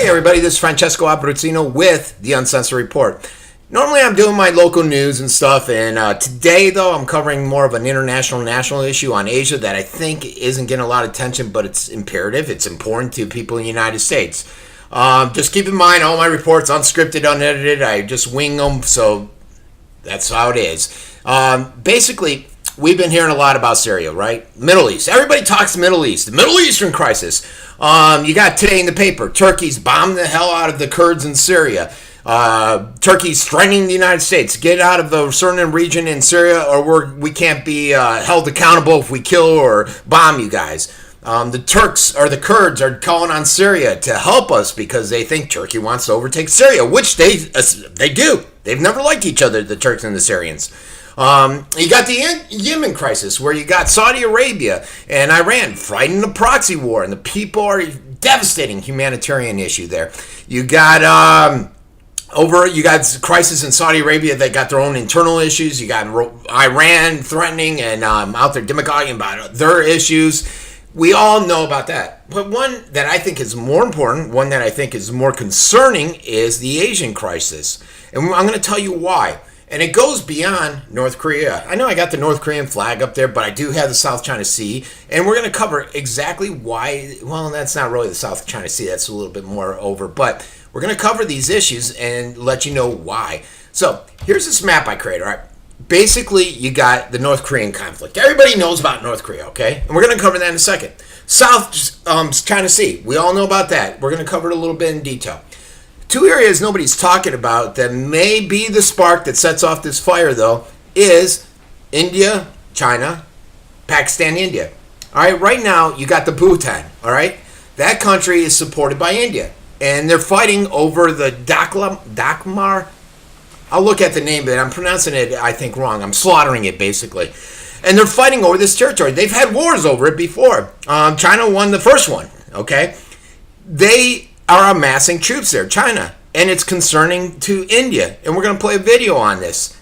Hey everybody, this is Francesco Abbruzzino with the Uncensored Report. Normally I'm doing my local news and stuff, and today though I'm covering more of an international national issue on Asia that I think isn't getting a lot of attention, but it's imperative, it's important to people in the United States. Just keep in mind all my reports, unscripted, unedited, I just wing them, so that's how it is. Basically, we've been hearing a lot about Syria, right? Middle East. Everybody talks Middle East. The Middle Eastern crisis. You got today in the paper, Turkey's bombed the hell out of the Kurds in Syria. Turkey's threatening the United States. Get out of the certain region in Syria or we can't be held accountable if we kill or bomb you guys. The Turks or the Kurds are calling on Syria to help us because they think Turkey wants to overtake Syria, which they do. They've never liked each other, the Turks and the Syrians. You got the Yemen crisis where you got Saudi Arabia and Iran fighting the proxy war, and the people are devastating humanitarian issue there. You got crisis in Saudi Arabia that got their own internal issues. You got Iran threatening and out there demagoguing about their issues. We all know about that. But one that I think is more important, one that I think is more concerning, is the Asian crisis. And I'm going to tell you why. And it goes beyond North Korea. I know I got the North Korean flag up there, but I do have the South China Sea. And we're going to cover exactly why. Well, that's not really the South China Sea. That's a little bit more over. But we're going to cover these issues and let you know why. So here's this map I created, all right? Basically, you got the North Korean conflict. Everybody knows about North Korea, okay? And we're going to cover that in a second. South China Sea. We all know about that. We're going to cover it a little bit in detail. Two areas nobody's talking about that may be the spark that sets off this fire, though, is India, China, Pakistan, India. All right, right now, you got the Bhutan, all right? That country is supported by India, and they're fighting over the Dakmar. I'll look at the name, but I'm pronouncing it, I think, wrong. I'm slaughtering it, basically. And they're fighting over this territory. They've had wars over it before. China won the first one, okay? They are amassing troops there, China, and it's concerning to India, and we're going to play a video on this.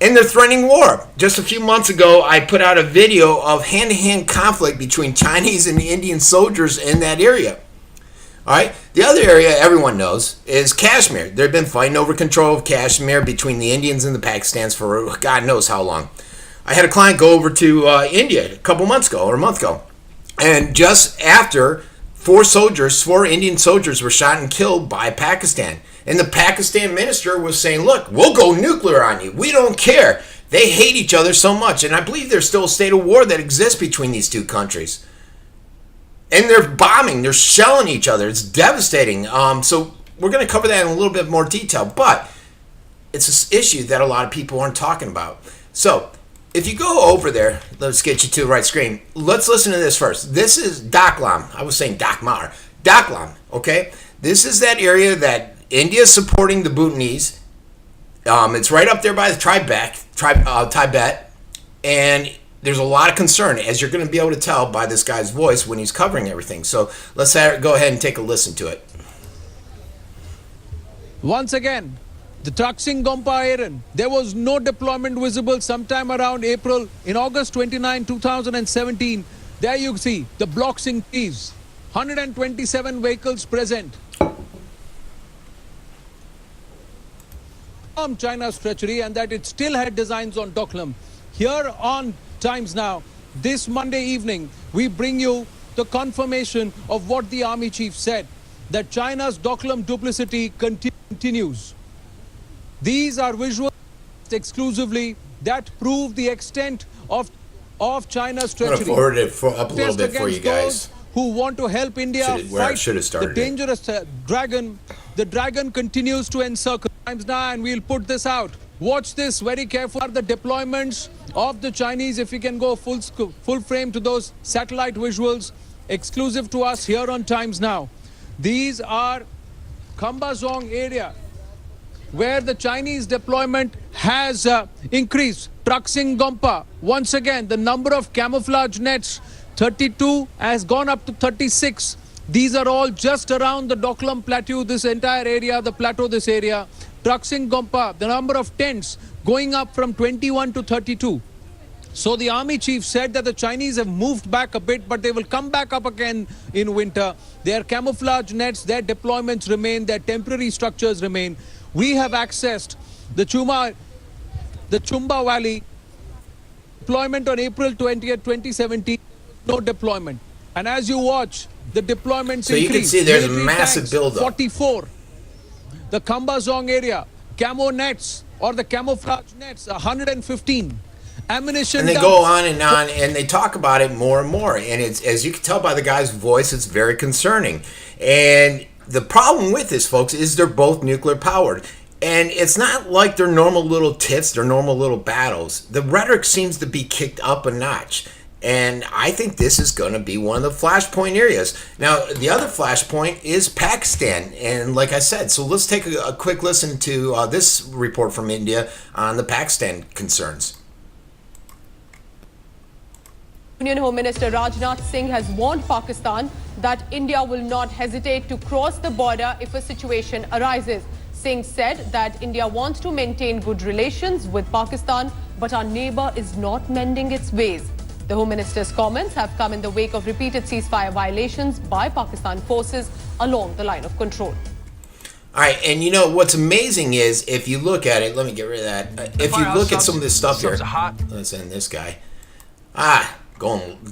And they're threatening war. Just a few months ago, I put out a video of hand-to-hand conflict between Chinese and Indian soldiers in that area. All right, the other area everyone knows is Kashmir. They've been fighting over control of Kashmir between the Indians and the Pakistanis for God knows how long. I had a client go over to India a couple months ago or a month ago, and just after four Indian soldiers were shot and killed by Pakistan. And the Pakistan minister was saying, look, we'll go nuclear on you. We don't care. They hate each other so much. And I believe there's still a state of war that exists between these two countries. And they're bombing. They're shelling each other. It's devastating. So we're going to cover that in a little bit more detail. But it's an issue that a lot of people aren't talking about. So if you go over there, let's get you to the right screen. Let's listen to this first. This is Daklam. I was saying Dakmar. Daklam, okay? This is that area that India is supporting the Bhutanese. It's right up there by the Tibet. And there's a lot of concern, as you're going to be able to tell by this guy's voice when he's covering everything. So let's go ahead and take a listen to it. Once again, the Taksin Gompa Aaron, there was no deployment visible sometime around April. In August 29, 2017, there you see the blocks increase. 127 vehicles present. From China's treachery and that it still had designs on Doklam. Here on Times Now, this Monday evening, we bring you the confirmation of what the army chief said, that China's Doklam duplicity continues. These are visuals exclusively that prove the extent of China's treachery. I'm going to forward it up a little bit for you guys. Who want to help India fight the dangerous dragon. The dragon continues to encircle Times Now, and we'll put this out. Watch this very carefully. The deployments of the Chinese, if we can go full frame to those satellite visuals exclusive to us here on Times Now. These are Khambazong area, where the Chinese deployment has increased. Taksin Gompa, once again, the number of camouflage nets, 32 has gone up to 36. These are all just around the Doklam Plateau, this entire area, the plateau, this area. Taksin Gompa, the number of tents going up from 21 to 32. So the army chief said that the Chinese have moved back a bit, but they will come back up again in winter. Their camouflage nets, their deployments remain, their temporary structures remain. We have accessed the Chumba Valley deployment on April 20th, 2017. No deployment. And as you watch, the deployments so you can see there's a massive buildup. 44. The Kambazong area, camo nets or the camouflage nets, 115. Ammunition and they dumps. go on, and they talk about it more and more. And it's, as you can tell by the guy's voice, it's very concerning. And the problem with this, folks, is they're both nuclear powered. And it's not like their normal little tiffs, their normal little battles. The rhetoric seems to be kicked up a notch. And I think this is going to be one of the flashpoint areas. Now, the other flashpoint is Pakistan. And like I said, so let's take a quick listen to this report from India on the Pakistan concerns. Union Home Minister Rajnath Singh has warned Pakistan that India will not hesitate to cross the border if a situation arises. Singh said that India wants to maintain good relations with Pakistan, but our neighbor is not mending its ways. The Home Minister's comments have come in the wake of repeated ceasefire violations by Pakistan forces along the line of control. All right, and you know what's amazing is if you look at it, let me get rid of that. If you look at some of this stuff here, let's end this guy.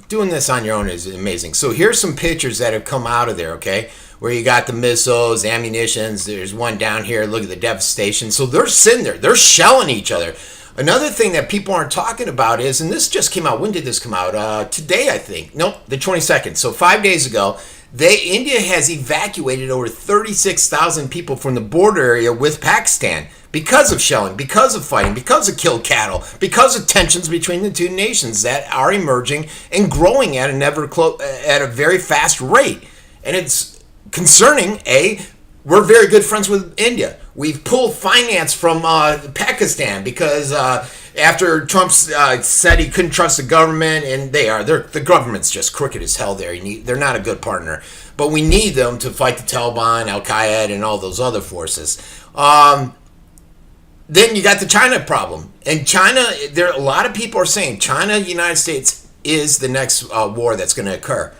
Doing this on your own is amazing. So here's some pictures that have come out of there, okay? Where you got the missiles, ammunitions. There's one down here. Look at the devastation. So they're sitting there. They're shelling each other. Another thing that people aren't talking about is, and this just came out. When did this come out? Today, I think. Nope, the 22nd. So 5 days ago, India has evacuated over 36,000 people from the border area with Pakistan because of shelling, because of fighting, because of killed cattle, because of tensions between the two nations that are emerging and growing at a very fast rate. And it's concerning. We're very good friends with India. We've pulled finance from Pakistan because after Trump said he couldn't trust the government, and the government's just crooked as hell there. They're not a good partner. But we need them to fight the Taliban, Al-Qaeda, and all those other forces. Then you got the China problem. And China, a lot of people are saying China, United States is the next war that's going to occur.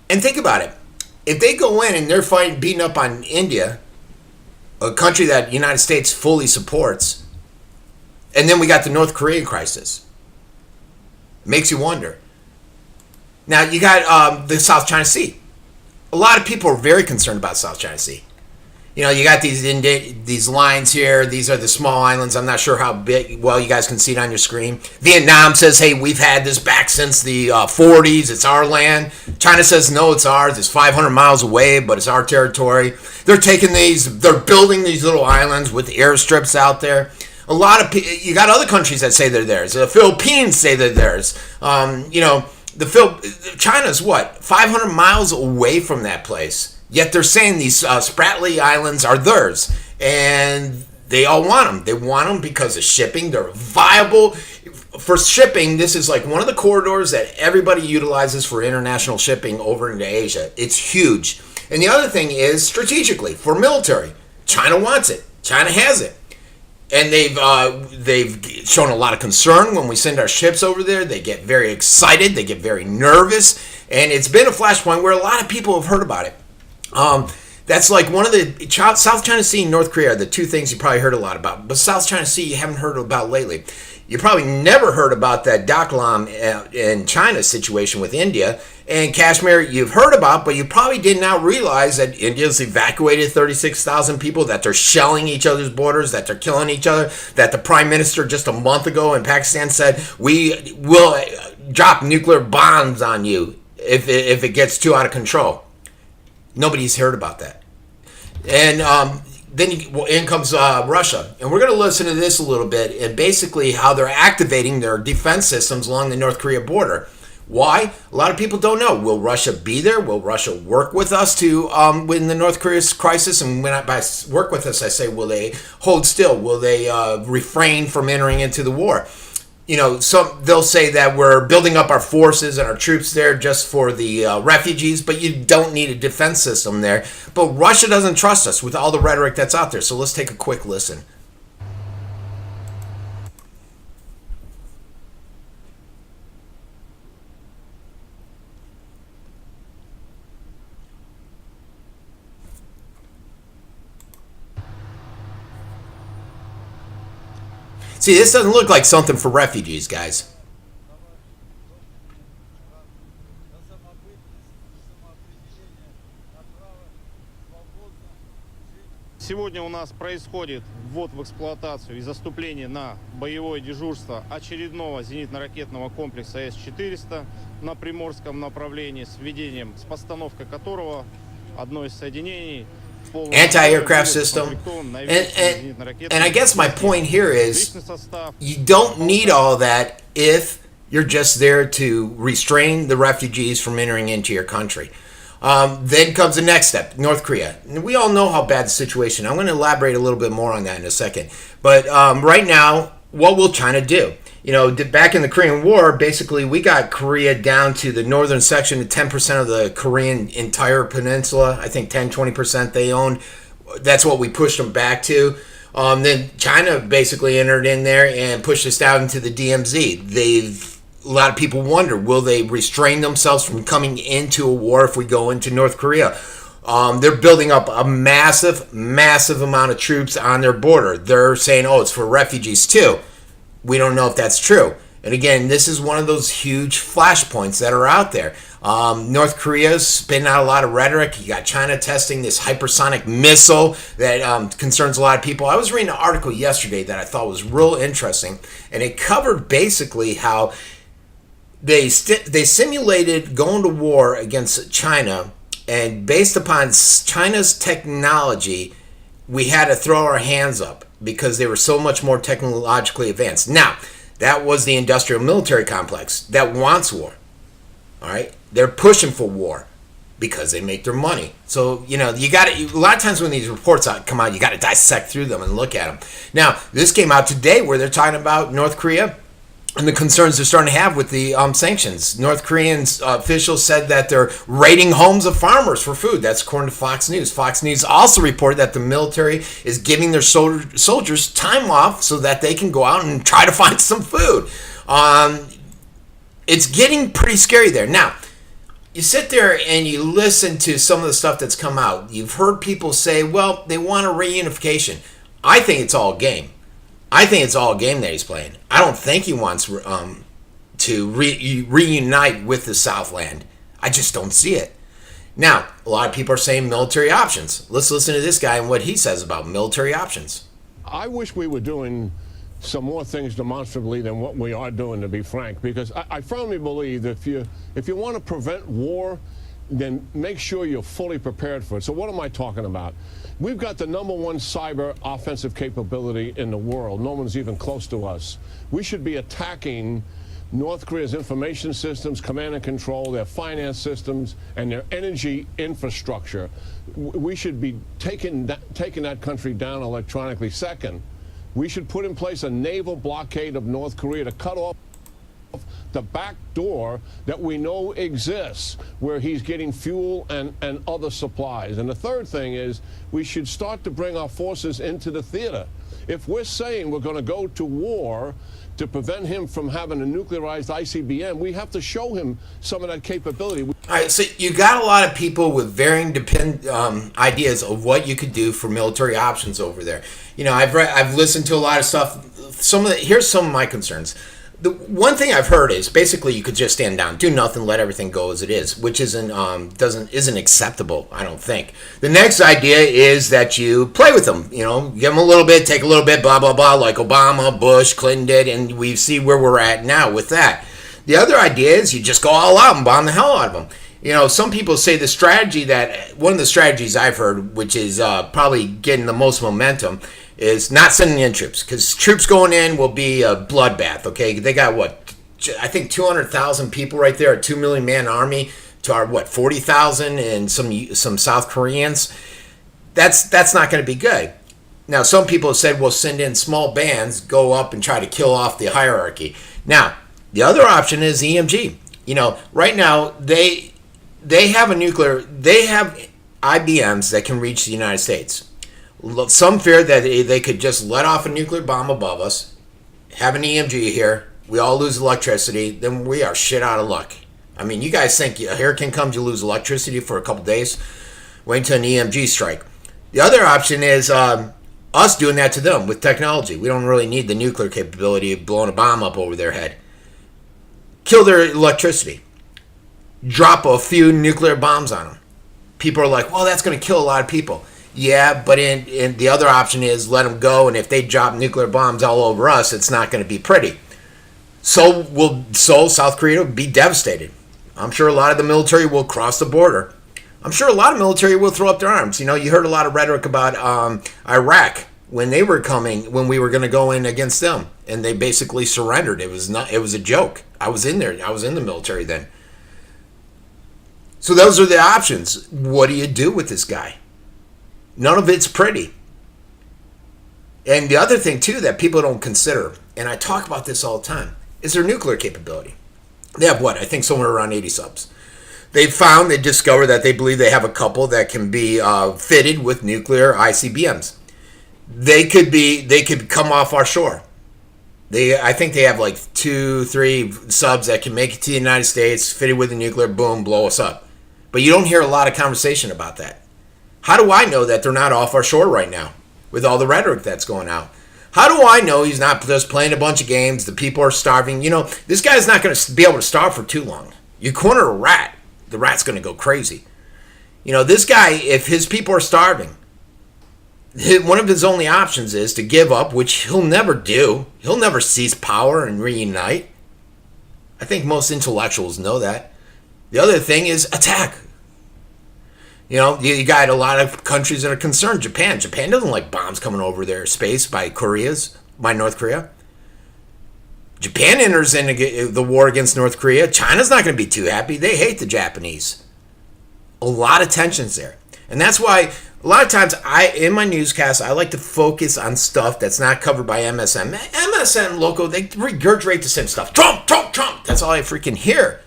And think about it. If they go in and they're beating up on India, a country that the United States fully supports, and then we got the North Korea crisis, makes you wonder. Now, you got the South China Sea. A lot of people are very concerned about South China Sea. You know, you got these lines here. These are the small islands. I'm not sure how big. Well, you guys can see it on your screen. Vietnam says, hey, we've had this back since the 40s. It's our land. China says, no, it's ours. It's 500 miles away, but it's our territory. They're building these little islands with airstrips out there. A lot of people, you got other countries that say they're theirs. The Philippines say they're theirs. China's what? 500 miles away from that place. Yet they're saying these Spratly Islands are theirs, and they all want them. They want them because of shipping. They're viable for shipping. This is like one of the corridors that everybody utilizes for international shipping over into Asia. It's huge. And the other thing is strategically for military. China wants it. China has it. And they've shown a lot of concern when we send our ships over there. They get very excited. They get very nervous. And it's been a flashpoint where a lot of people have heard about it. That's like one of the South China Sea and North Korea are the two things you probably heard a lot about. But South China Sea you haven't heard about lately. You probably never heard about that Doklam in China situation with India. And Kashmir you've heard about, but you probably did not realize that India's evacuated 36,000 people, that they're shelling each other's borders, that they're killing each other, that the Prime Minister just a month ago in Pakistan said, we will drop nuclear bombs on you if it gets too out of control. Nobody's heard about that. And then in comes Russia. And we're going to listen to this a little bit and basically how they're activating their defense systems along the North Korea border. Why? A lot of people don't know. Will Russia be there? Will Russia work with us to win the North Korea crisis? And when by work with us, I say, will they hold still? Will they refrain from entering into the war? You know, they'll say that we're building up our forces and our troops there just for the refugees, but you don't need a defense system there. But Russia doesn't trust us with all the rhetoric that's out there. So let's take a quick listen. See, this doesn't look like something for refugees, guys. Сегодня у нас происходит ввод в эксплуатацию и заступление на боевое дежурство очередного зенитно-ракетного комплекса С-400 на Приморском направлении с постановкой которого одно из соединений anti-aircraft system. And I guess my point here is you don't need all that if you're just there to restrain the refugees from entering into your country. Then comes the next step, North Korea. And we all know how bad the situation is. I'm going to elaborate a little bit more on that in a second. But right now, what will China do? You know, back in the Korean War, basically we got Korea down to the northern section, 10% of the Korean entire peninsula. I think 10-20% they owned. That's what we pushed them back to. Then China basically entered in there and pushed us down into the DMZ. A lot of people wonder, will they restrain themselves from coming into a war if we go into North Korea? They're building up a massive amount of troops on their border. They're saying, oh, it's for refugees too. We don't know if that's true. And again, this is one of those huge flashpoints that are out there. North Korea's spitting out a lot of rhetoric. You got China testing this hypersonic missile that concerns a lot of people. I was reading an article yesterday that I thought was real interesting, and it covered basically how they simulated going to war against China, and based upon China's technology, we had to throw our hands up because they were so much more technologically advanced. Now, that was the industrial military complex that wants war. All right? They're pushing for war because they make their money. So, you know, you got to, a lot of times when these reports come out, you got to dissect through them and look at them. Now, this came out today where they're talking about North Korea and the concerns they're starting to have with the sanctions. North Korean officials said that they're raiding homes of farmers for food. That's according to Fox News. Fox News also reported that the military is giving their soldiers time off so that they can go out and try to find some food. It's getting pretty scary there. Now, you sit there and you listen to some of the stuff that's come out. You've heard people say, well, they want a reunification. I think it's all game. I think it's all a game that he's playing. I don't think he wants to reunite with the Southland. I just don't see it. Now, a lot of people are saying military options. Let's listen to this guy and what he says about military options. I wish we were doing some more things demonstrably than what we are doing, to be frank, because I firmly believe that if you want to prevent war, then make sure you're fully prepared for it. So what am I talking about? We've got the #1 cyber offensive capability in the world. No one's even close to us. We should be attacking North Korea's information systems, command and control, their finance systems, and their energy infrastructure. We should be taking that country down electronically. Second, we should put in place a naval blockade of North Korea to cut off the back door that we know exists, where he's getting fuel and other supplies. And the third thing is we should start to bring our forces into the theater. If we're saying we're going to go to war to prevent him from having a nuclearized ICBM, we have to show him some of that capability. All right, so you got a lot of people with varying ideas of what you could do for military options over there. You know, I've listened to a lot of stuff. Here's some of my concerns. The one thing I've heard is basically you could just stand down, do nothing, let everything go as it is, which isn't acceptable, I don't think. The next idea is that you play with them, you know, give them a little bit, take a little bit, blah, blah, blah, like Obama, Bush, Clinton did, and we see where we're at now with that. The other idea is you just go all out and bomb the hell out of them. You know, some people say one of the strategies I've heard, which is probably getting the most momentum, is not sending in troops, because troops going in will be a bloodbath. Okay, they got I think 200,000 people right there, a 2 million man army to our 40,000 and some South Koreans. That's not going to be good. Now, some people have said we'll send in small bands, go up and try to kill off the hierarchy. Now, the other option is EMG. You know, right now they have IBMs that can reach the United States. Some fear that they could just let off a nuclear bomb above us, have an EMG here, we all lose electricity, then we are shit out of luck. I mean, you guys think a hurricane comes, you lose electricity for a couple days? Wait until an EMG strike. The other option is a Us doing that to them with technology. We don't really need the nuclear capability of blowing a bomb up over their head. Kill their electricity. Drop a few nuclear bombs on them. People are like, well, that's going to kill a lot of people. Yeah, but in the other option is let them go, and if they drop nuclear bombs all over us, it's not going to be pretty. So South Korea will be devastated. I'm sure a lot of the military will cross the border. I'm sure a lot of military will throw up their arms. You heard a lot of rhetoric about Iraq when they were coming, when we were going to go in against them, and they basically surrendered. It was a joke. I was in there. I was in the military then. So those are the options. What do you do with this guy? None of it's pretty. And the other thing too that people don't consider, and I talk about this all the time, is their nuclear capability. They have what? I think somewhere around 80 subs. They discovered that they believe they have a couple that can be fitted with nuclear ICBMs. They could come off our shore. I think they have like 2-3 subs that can make it to the United States, fitted with a nuclear, boom, blow us up. But you don't hear a lot of conversation about that. How do I know that they're not off our shore right now with all the rhetoric that's going out? How do I know he's not just playing a bunch of games? The people are starving. This guy's not going to be able to starve for too long. You corner a rat, the rat's going to go crazy. This guy, if his people are starving, one of his only options is to give up, which he'll never do. He'll never seize power and reunite. I think most intellectuals know that. The other thing is attack. You got a lot of countries that are concerned. Japan doesn't like bombs coming over their space by North Korea. Japan enters into the war against North Korea. China's not going to be too happy. They hate the Japanese. A lot of tensions there. And that's why a lot of times in my newscast, I like to focus on stuff that's not covered by MSN. MSN local, they regurgitate the same stuff. Trump, Trump, Trump. That's all I freaking hear.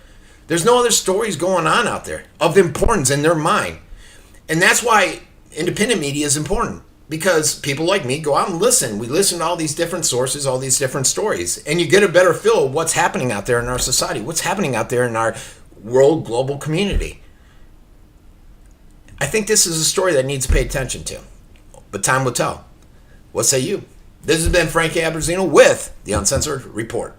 There's no other stories going on out there of importance in their mind. And that's why independent media is important, because people like me go out and listen. We listen to all these different sources, all these different stories, and you get a better feel of what's happening out there in our society, what's happening out there in our world global community. I think this is a story that needs to pay attention to, but time will tell. What say you? This has been Frankie Abbruzzino with the Uncensored Report.